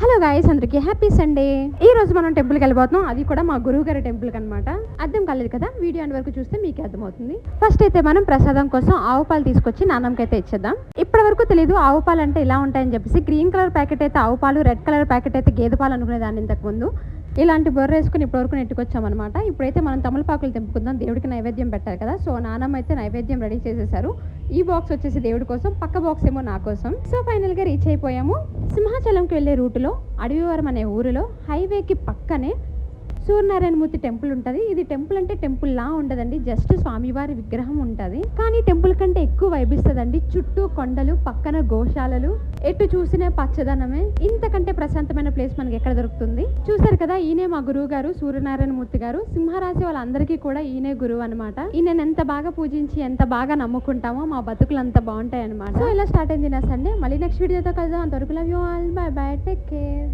Hello guys, అందరికీ happy Sunday. ఈ రోజు మనం టెంపుల్కి వెళ్ళిపోతున్నాం, అది కూడా మా గురువు గారి టెంపుల్కి అనమాట. అర్థం కాలేదు కదా, వీడియో అండ్ వరకు చూస్తే మీకు అర్థమవుతుంది. ఫస్ట్ అయితే మనం ప్రసాదం కోసం ఆవు పాలు తీసుకొచ్చి నాన్నమ్మకి అయితే ఇచ్చేద్దాం. ఇప్పటి వరకు తెలియదు ఆవు పాలు అంటే ఇలా ఉంటాయని చెప్పేసి. గ్రీన్ కలర్ ప్యాకెట్ అయితే ఆవు పాలు, రెడ్ కలర్ ప్యాకెట్ అయితే గేదె పాలు అనుకునేదాన్ని ఇంతకు ముందు. ఇలాంటి బొర్ర వేసుకుని ఇప్పటివరకు నెట్టుకొచ్చామన్నమాట. ఇప్పుడైతే మనం తమలపాకులు తెంపుకుందాం, దేవుడికి నైవేద్యం పెట్టారు కదా. సో నాన్నమ్మ అయితే నైవేద్యం రెడీ చేసేసారు. ఈ బాక్స్ వచ్చేసి దేవుడి కోసం, పక్క బాక్స్ ఏమో నా కోసం. సో ఫైనల్గా రీచ్ అయిపోయాము. సింహాచలంకి వెళ్ళే రూటులో అడవివరం అనే ఊరిలో హైవేకి పక్కనే సూర్యనారాయణమూర్తి టెంపుల్ ఉంటుంది. ఇది టెంపుల్ అంటే టెంపుల్ లా ఉండదండి, జస్ట్ స్వామివారి విగ్రహం ఉంటుంది. కానీ టెంపుల్ కంటే ఎక్కువ వైబిస్తుందండి. చుట్టూ కొండలు, పక్కన గోశాలలు, ఎటు చూసినా పచ్చదనమే. ఇంతకంటే ప్రశాంతమైన ప్లేస్ మనకి ఎక్కడ దొరుకుతుంది? చూసారు కదా, ఈయనే మా గురువు గారు సూర్యనారాయణమూర్తి గారు. సింహరాశి వాళ్ళందరికీ కూడా ఈయనే గురువు అనమాట. ఈయన ఎంత బాగా పూజించి ఎంత బాగా నమ్ముకుంటామో మా బతుకులు అంత బాగుంటాయి అనమాట. సో ఇలా స్టార్ట్ అయింది నా సండే. మళ్ళీ నెక్స్ట్ వీడియోతో కలుద్దాం. అంతవరకు love you all, by by, take care.